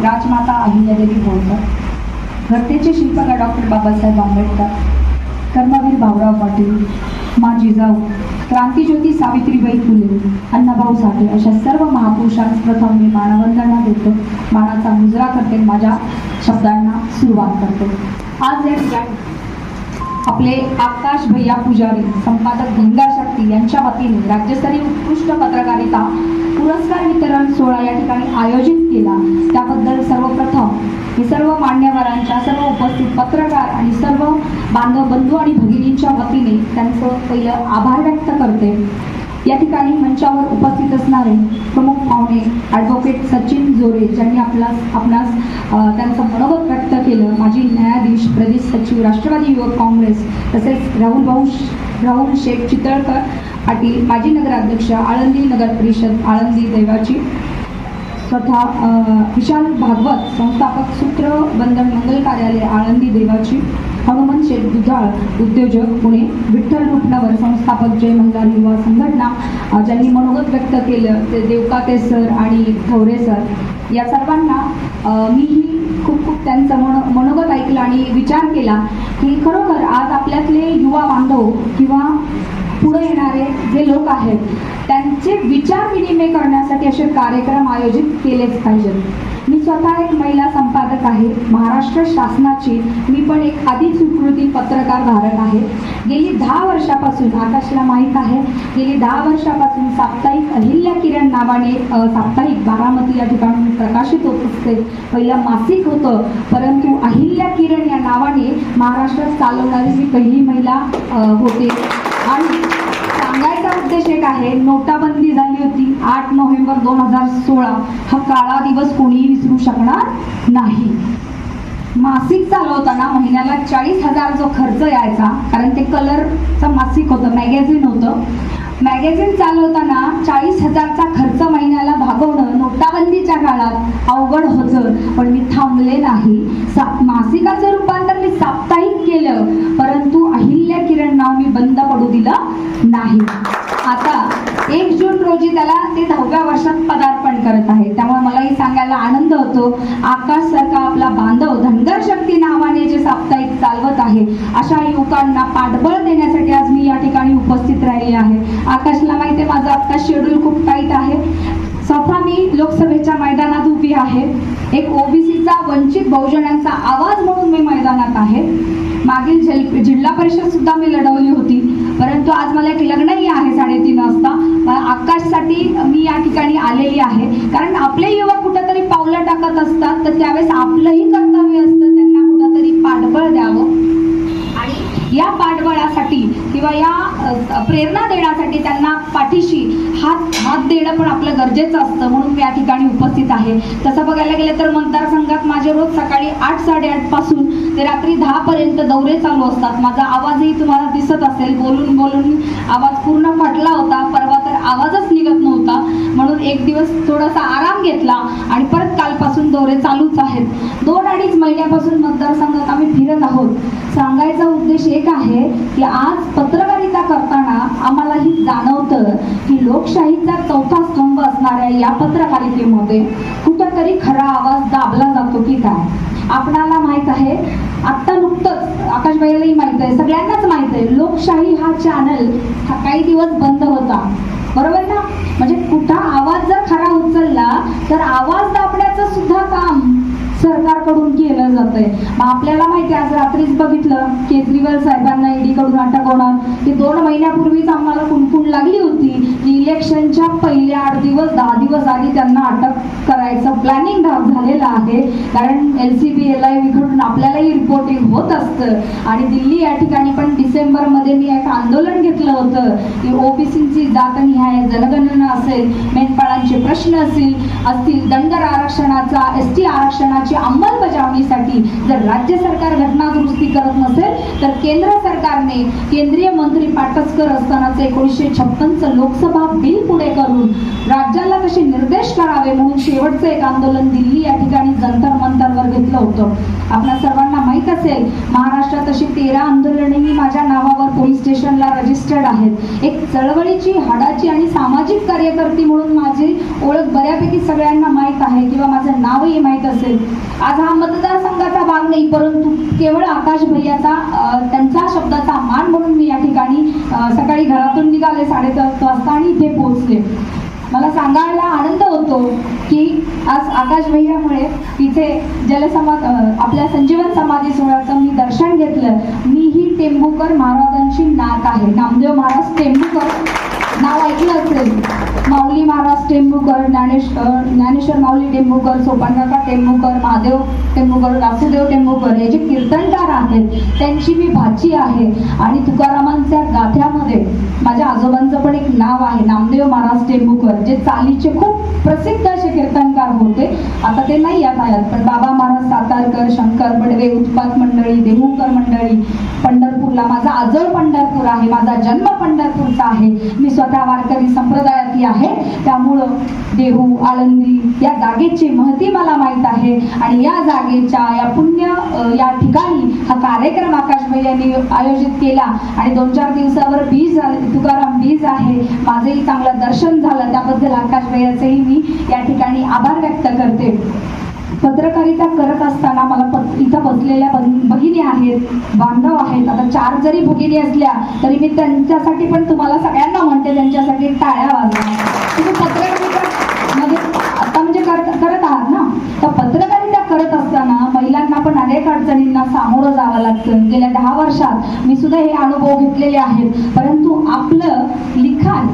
राजमाता अहिल्यादेवी होळकर, घरतेचे शिल्पकार डॉक्टर बाबासाहेब आंबेडकर, कर्मवीर भाऊराव पाटील, मा जिजाऊ, क्रांतीज्योती सावित्रीबाई फुले, अण्णाभाऊ साठे अशा सर्व महापुरुषांस प्रथम मी मानवंदना देतो, मानाचा मुजरा करते, माझ्या शब्दांना सुरुवात करते. आज या ठिकाणी आपले आकाश भैया पुजारी, संपादक धनगर शक्ती यांच्या वतीने राज्यस्तरीय उत्कृष्ट पत्रकारिता पुरस्कार वितरण सोहळा या ठिकाणी आयोजित केला. त्याबद्दल सर्वप्रथम मी सर्व मान्यवरांच्या, सर्व उपस्थित पत्रकार आणि सर्व बांधव बंधू आणि भगिनींच्या वतीने त्यांचं पहिलं आभार व्यक्त करते. या ठिकाणी मंचावर उपस्थित असणारे प्रमुख पाहुणे ॲडव्होकेट सचिन जोरे ज्यांनी आपणास त्यांचं मनोगत व्यक्त केलं, माजी न्यायाधीश, प्रदेश सचिव, राष्ट्रवादी युवक काँग्रेस, तसेच राहुल शेख चितळकर पाटील, माजी नगराध्यक्ष, आळंदी नगर परिषद, आळंदी देवाची, स्वतः विशाल भागवत, संस्थापक सूत्रबंधन मंगल कार्यालय, आळंदी देवाची, हनुमंत शेठ दुधाळ, उद्योजक, पुणे, विठ्ठल रुपनवर, संस्थापक जय मल्हार युवा संघटना, ज्यांनी मनोगत व्यक्त केलं ते देवकाते सर आणि थोरे सर. या सर्वांना मीही खूप त्यांचं मनोगत ऐकलं आणि विचार केला की खरोखर आज आपल्यातले युवा बांधव किंवा पुढे येणारे जे लोक आहेत त्यांचे विचार विनिमय करण्यासाठी असे कार्यक्रम आयोजित केलेच पाहिजेत. मी स्वतः एक महिला संपादक आहे. महाराष्ट्र शासनाची मी पण एक अधिस्वीकृत पत्रकार धारक आहे. गेली 10 वर्षापासून, आकाशला माहीत आहे, गेली 10 वर्षापासून साप्ताहिक अहिल्या किरण नावाने साप्ताहिक बारामती या ठिकाणी प्रकाशित होत असते. पहिलं मासिक होतं, परंतु अहिल्या किरण या नावाने महाराष्ट्रात चालवणारी मी पहिली महिला होते. आणि सांगायचा उद्देश एक आहे, नोटाबंदी झाली होती 8 नोव्हेंबर 2016. हा काळा दिवस कोणीही विसरू शकणार नाही. मासिक चालवताना महिन्याला 40,000 जो खर्च यायचा, कारण ते कलरचं मासिक होतं, मॅगॅझिन होतं. मॅगॅझिन चालवताना 40,000चा खर्च महिन्याला भागवणं नोटाबंदीच्या काळात अवघड होतं, पण मी थांबले नाही. मासिकाचं रूपांतर मी साप्ताहिक केलं, परंतु अहिल्या किरण नाव मी बंद पडू दिलं नाही. आता 1 जून रोजी त्याला ते 10व्या वर्षात पदार्पण करत आहे. त्यामुळे मलाही सांगायला आनंद होतो, आकाश सारखा आपला बांधव धनगर शक्ती नावाने जे साप्ताहिक चालवत आहे अशा युवकांना पाठबळ देण्यासाठी आज मी या ठिकाणी उपस्थित राहिली आहे. आकाशला माहिती आहे माझं आता शेड्यूल खूप टाईट आहे. स्वतः मी लोकसभेच्या मैदानात उभी आहे. एक ओबीसीचा, वंचित बहुजनांचा आवाज म्हणून मी मैदानात आहे. मागील जिल्हा परिषद सुद्धा मी लढवली होती, परंतु आज मला एक लग्नही आहे 3:30 वाजता. आकाशसाठी मी या ठिकाणी आलेली आहे, कारण आपले युवक कुठेतरी पावलं टाकत असतात, तर त्यावेळेस आपलंही कर्तव्य असतं त्यांना कुठेतरी पाठबळ द्यावं. आणि या पाठबळासाठी किंवा या प्रेरणा देण्यासाठी त्यांना पाठीशी हात देणं पण आपलं गरजेचं असतं, म्हणून मी या ठिकाणी उपस्थित आहे. तसं बघायला गेलं तर मतदारसंघात माझे रोज सकाळी 8-8:30 पासून ते रात्री 10 पर्यंत दौरे चालू असतात. माझा आवाजही तुम्हाला दिसत असेल, बोलून आवाज पूर्ण फाटला होता. परवा तर आवाजच निघत नव्हता, म्हणून एक दिवस थोडासा आराम घेतला आणि परत कालपासून दौरे चालूच आहेत. 2-2.5 महिन्यापासून मतदारसंघात आम्ही फिरत आहोत. सांगायचा उद्देश एक आहे की आज पत्रकारिता करताना आम्हालाही जाणवतं की लोकशाहीचा 4था स्तंभ असणाऱ्या या पत्रकारितेमध्ये कुठेतरी खरा आवाज दाबला जातो की काय. आपणाला माहित आहे, आत्ता नुकतंच आकाशबाईलाही माहित आहे, सगळ्यांनाच माहित आहे, लोकशाही हा चॅनल काही दिवस बंद होता, बरोबर ना. म्हणजे कुठं आवाज जर खरा उचलला तर आवाज दाबण्याचं सुद्धा काम सरकारकडून केलं जातंय. आपल्याला माहिती आहे, आज रात्रीच बघितलं केजरीवाल साहेबांना ईडी कडून अटक होणार. की 2 महिन्यापूर्वीच आम्हाला कुणकुण लागली होती की इलेक्शनच्या पहिले 8 दिवस 10 दिवस आधी त्यांना अटक करायचं प्लॅनिंग झालेलं आहे. कारण LCB LIV कडून आपल्यालाही रिपोर्टिंग होत असतं. आणि दिल्ली या ठिकाणी पण डिसेंबरमध्ये मी एक आंदोलन घेतलं होतं की ओबीसीची जातनिहाय जनगणना असेल, मेंढपाळांचे प्रश्न असतील, धनगर आरक्षणाचा, ST आरक्षणाचा नियमाची अंमलबजावणीसाठी जर राज्य सरकार घटना दुरुस्ती करत नसेल तर केंद्र सरकारने केंद्रीय मंत्री पाटसकर असतानाच 1956चं लोकसभा बिल पुढे करून राज्याला कसे निर्देश करावे म्हणून शेवटचं एक आंदोलन दिल्ली या ठिकाणी जंतर मंतरवर घेतलं होतं. आपल्या सर्वांना माहित असेल महाराष्ट्रात अशी 13 आंदोलनेही माझ्या नावावर पोलीस स्टेशनला रजिस्टर्ड आहेत. एक चळवळीची हाडाची आणि सामाजिक कार्यकर्ती म्हणून माझी ओळख बऱ्यापैकी सगळ्यांना माहीत आहे किंवा माझं नावही माहीत असेल. आज हा मतदारसंघाचा भाग नाही परंतु केवळ आकाश भैयाचा त्यांच्या शब्दाचा मान म्हणून मी या ठिकाणी सकाळी घरातून निघाले 10:30 वाजता आणि इथे पोहोचले. मला सांगायला आनंद होतो की आज आकाश भैयामुळे इथे आपल्या संजीवन समाधी सोहळ्याचं मी दर्शन घेतलं. मीही टेंभुकर महाराजांची नात आहे. नामदेव महाराज टेंभुकर नाव ऐकलं असेल. माऊली महाराज टेंभुकर, ज्ञानेश्वर माऊली टेंभुकर, सोपानकाका टेंभुकर, महादेव टेंभुकर, वासुदेव टेंभुकर हे जे कीर्तनकार आहेत त्यांची मी भाची आहे. आणि तुकारामांच्या गाथ्यामध्ये माझ्या आजोबांचं पण एक नाव आहे नामदेव महाराज टेंभुकर, जे चालीचे खूप प्रसिद्ध असे कीर्तनकार होते. आता ते नाही आहेत पण बाबा महाराज सातारकर, शंकर बडवे, उत्पात मंडळी, देहूकर मंडळी, पंढरपूरला माझा आजोळ पंढरपूर आहे. माझा जन्म पंढरपूरचा आहे. मी स्वतः वारकरी संप्रदायातली आहे. त्यामुळं देहू, आळंदी या जागेची महती मला माहीत आहे. आणि या जागेच्या या पुण्य या ठिकाणी हा कार्यक्रम आकाश भैयांनी आयोजित केला आणि 2-4 दिवसावर बीज तुकाराम बीज आहे. माझंही चांगलं दर्शन झालं. त्याबद्दल आकाश भैयाचेही मी या ठिकाणी आभार व्यक्त करते. पत्रकारिता करत असताना मला इथं बसलेल्या भगिनी आहेत, बांधव आहेत. आता 4 जरी भगिनी असल्या तरी मी त्यांच्यासाठी पण तुम्हाला सगळ्यांना म्हणते त्यांच्यासाठी टाळ्या वाजवा. तुम्ही पत्रकारिता मध्ये आता म्हणजे करत आहात ना. तर पत्रकारिता करत असताना महिलांना पण अनेक अडचणींना सामोरं जावं लागतं. गेल्या 10 वर्षात मी सुद्धा हे अनुभव घेतलेले आहेत. परंतु आपलं लिखाण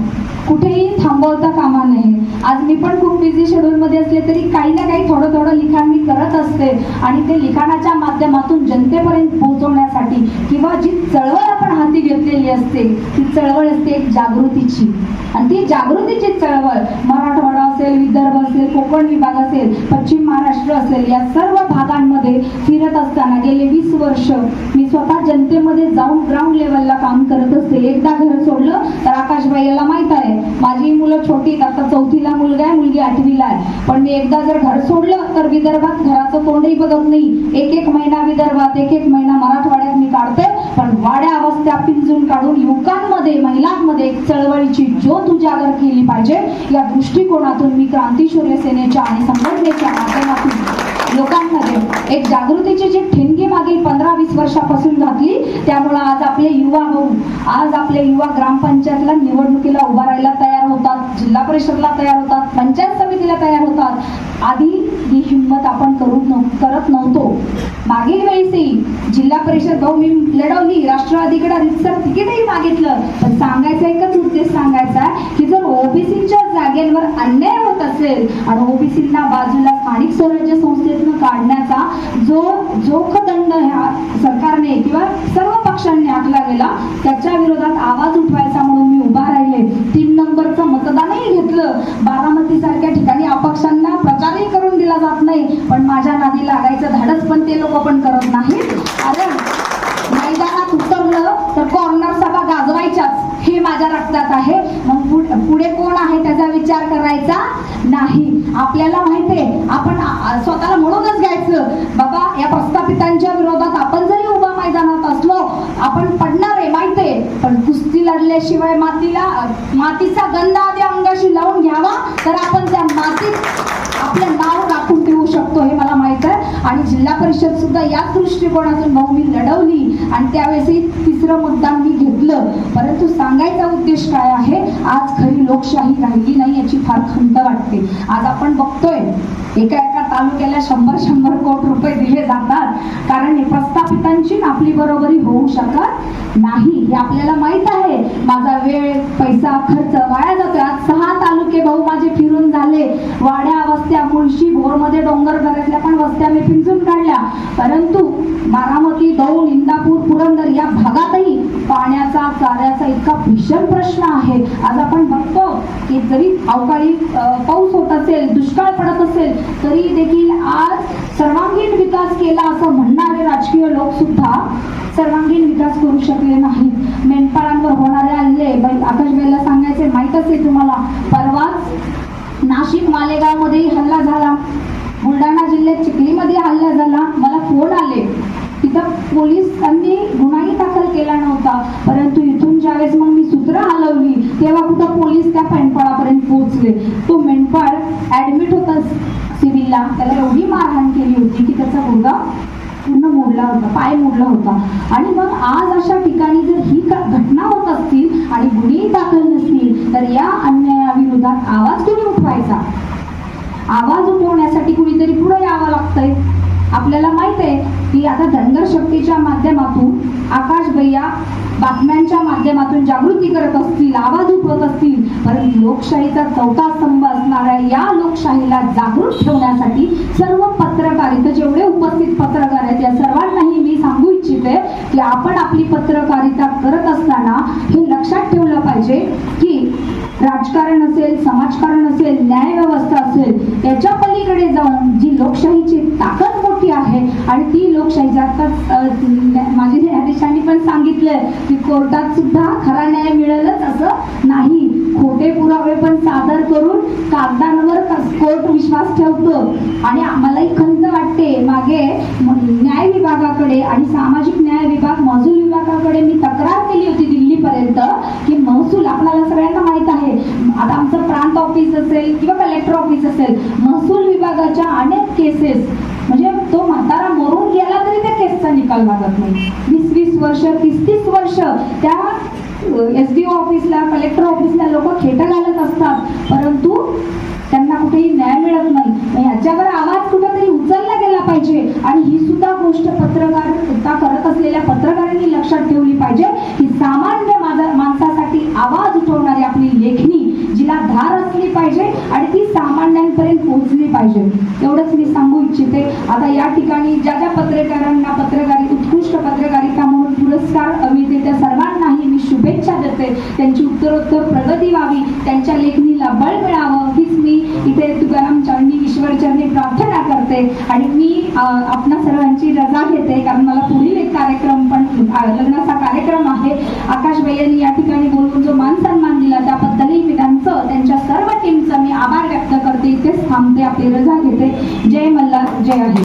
कुठेही थांबवता कामा नये. आज मी पण खूप बिझी शेड्यूल मध्ये असले तरी काही ना काही थोडं थोडं लिखाण मी करत असते आणि ते लिखाणाच्या माध्यमातून जनतेपर्यंत पोहोचवण्यासाठी किंवा जी चळवळ आपण हाती घेतलेली असते ती चळवळ असते एक जागृतीची. आणि ती जागृतीची चळवळ मराठवाडा असेल, विदर्भ असेल, कोकण विभाग असेल, पश्चिम महाराष्ट्र असेल, या सर्व भागांमध्ये फिरत असताना गेले 20 वर्ष मी स्वतः जनतेमध्ये जाऊन ग्राउंड लेवलला काम करत असते. एकदा घर सोडलं तर आकाश भैयाला माहित आहे माझी मुलं छोटी, आता 4थीला मुलगा आहे, मुलगी 8वीला आहे. पण मी एकदा जर घर सोडलं तर विदर्भात घराचं तोंडही बघत नाही. एक महिना विदर्भात, एक महिना मराठवाड्यात मी काढते. पण वाड्या अवस्था पिंजून काढून युवकांमध्ये, महिलांमध्ये एक चळवळीची ज्योत उजागर केली पाहिजे या दृष्टिकोनातून मी क्रांतीशौर्य सेनेच्या आणि संघटनेच्या माध्यमातून लोकांमध्ये एक जागृतीची जी ठिणगी मागील 15-20 वर्षापासून घातली. त्यामुळे आज आपले युवा ग्रामपंचायतला निवडणुकीला उभा राहायला तयार होतात, जिल्हा परिषदला तयार होतात, पंचायत समितीला तयार होतात. आधी ही हिंमत आपण करत नव्हतो. मागील वेळेसही जिल्हा परिषद मी लढवली, राष्ट्रवादीकडे रितसर तिकीटही मागितलं. पण सांगायचा एकच उद्देश सांगायचा की जर ओबीसीच्या जागेवर अन्याय होत असेल आणि ओबीसींना बाजूला स्थानिक स्वराज्य संस्थेतून काढण्याचा जो जोखदंड ह्या सरकारने किंवा सर्व पक्षांनी आखला गेला त्याच्या विरोधात आवाज उठवायचा म्हणून मी उभा राहिले. 3 नंबरचं मतदानही घेतलं. बारामती सारख्या ठिकाणी अपक्षांना प्रचारही करून दिला जात नाही. पण माझ्या नादी लागायचं धाडस पण ते लोक पण करत नाहीत. कारण मैदानात उतरलं तर कॉर्नर सभा गाजवायच्याच हे माझ्या रक्तात आहे. मग पुढे कोण आहे त्याचा विचार करायचा नाही. आपल्याला माहितीये आपण स्वतःला म्हणूनच घ्यायचं बाबा या प्रस्थापितांच्या विरोधात आपण जरी उभा मैदानात असलो आपण पडणार आहे माहितीये. पण कुस्ती लढल्याशिवाय मातीचा गंध आधी अंगाशी लावून घ्यावा तर आपण त्या मातीत आपलं नाव राखून ठेवू शकतो हे मला माहित आहे. आणि जिल्हा परिषद सुद्धा याच दृष्टिकोनातून मी लढवली आणि त्यावेळेसही 3रं मतदान मी घेतलं. परंतु सांगायचा उद्देश काय आहे, आज खरी लोकशाही राहिली नाही याची फार खंत वाटते. आज आपण बघतोय एका तालुक्याला 100 कोटी रुपये दिले जातात कारण हे प्रस्थापितांची आपली बरोबरी होऊ शकत नाही हे आपल्याला माहित आहे. माझा वेळ, पैसा, खर्च वाया जातोय. आज 6 तालुके माझे फिरून झाले. वाड्या वस्त्या, मुळशी, भोरमध्ये डोंगरदऱ्यातल्या पण वस्त्या मी पिंजून काढल्या. परंतु बारामती, दौंड, इंदापूर, पुरंदर या भागातही पाण्याचा चाऱ्याचा इतका भीषण प्रश्न आहे. आज आपण बघतो की जरी अवकाळी पाऊस होत असेल, दुष्काळ पडत असेल, तरी देखील आज सर्वांगीण विकास केला असं म्हणणारे राजकीय लोक सुद्धा सर्वांगीण विकास करू शकले नाहीत. मेंढपाळांवर होणारे हल्ले, आकाशबाईला सांगायचे माहित असेल तुम्हाला, परवाच नाशिक मालेगावमध्ये हल्ला झाला, बुलढाणा जिल्ह्यात चिखलीमध्ये हल्ला झाला. मला फोन आले, तिथं पोलिसांनी गुन्हाही दाखल केला नव्हता, परंतु इथून ज्यावेळेस मग मी सूत्र हलवली तेव्हा कुठं पोलीस त्या मेंढपाळापर्यंत पोहोचले. तो मेंढपाळ ऍडमिट होता सिव्हिलला, त्याला एवढी मारहाण केली होती की त्याचा गुडघा पूर्ण मोडला होता, पाय मोडला होता. आणि मग आज अशा ठिकाणी जर ही घटना होत असतील आणि गुन्हे दाखल नसतील तर या अन्यायाविरोधात आवाज कोणी उठवायचा? आवाज उठवण्यासाठी कुणीतरी पुढे यावं लागतंय. आपल्याला माहित आहे की आता धनगर शक्तीच्या माध्यमातून आकाश भैया बातम्यांच्या माध्यमातून जागृती करत असतील, आवाज उठवत असतील, परंतु लोकशाहीचा चौथा स्तंभ असणाऱ्या या लोकशाहीला जागृत ठेवण्यासाठी सर्व पत्रकार, इथं जेवढे उपस्थित पत्रकार आहेत या सर्वांनाही मी सांगू इच्छिते की आपण आपली पत्रकारिता करत असताना हे लक्षात ठेवलं पाहिजे की राजकारण असेल, समाजकारण असेल, न्यायव्यवस्था असेल, याच्या पलीकडे जाऊन जी लोकशाहीची ताकद मोठी आहे आणि ती लोकशाही माझे न्यायाधीशांनी पण सांगितलंय की कोर्टात सुद्धा खरा न्याय मिळेलच असं नाही. खोटे पुरावे पण सादर करून कागदांवर कोर्ट विश्वास ठेवतो. आणि आम्हालाही खंत वाटते, मागे न्याय विभागाकडे आणि सामाजिक न्याय विभाग, महसूल विभागाकडे मी तक्रार केली होती दिल्लीपर्यंत की महसूल, आपल्याला सगळ्यांना माहित आहे, आता आमचं प्रांत ऑफिस असेल किंवा कलेक्टर ऑफिस असेल, महसूल विभागाच्या अनेक केसेस, म्हणजे तो म्हातारा मरून गेला तरी त्या केसचा निकाल लागत नाही. 20-20 वर्ष, 30-30 वर्ष त्या SDO ऑफिसला, कलेक्टर ऑफिसला लोक खेटं घालत असतात, परंतु त्यांना कुठेही न्याय मिळत नाही. याच्यावर आवाज कुठेतरी उचलला गेला पाहिजे. आणि ही सुद्धा गोष्ट पत्रकारिता करत असलेल्या पत्रकारांनी लक्षात ठेवली पाहिजे की सामान्य माणसासाठी आवाज उठवणारी आपली लेखणी, जिला धार असली पाहिजे आणि ती सामान्यांपर्यंत पोहोचली पाहिजे. एवढंच मी सांगू इच्छिते. आता या ठिकाणी ज्या ज्या पत्रकारांना उत्कृष्ट पत्रकारिता म्हणून पुरस्कार मिळते त्या सर्वांनाही मी शुभेच्छा देते. त्यांची उत्तरोत्तर प्रगती व्हावी, त्यांच्या लेखणीला बळ मिळावं, हीच मी इथे तुकाराम चरणी, ईश्वर चरणी प्रार्थना करते. आणि मी आपणा सर्वांची रजा घेते, कारण मला पुढील एक कार्यक्रम पण, लग्नाचा कार्यक्रम आहे. आकाश भैयांनी या ठिकाणी बोलून जो मान सन्मान दिला त्याबद्दलही मी त्यांच्या सर्व टीमचा मी आभार व्यक्त करते. इथेच थांबते, आपली रजा घेते. जय मल्हार, जय आहे.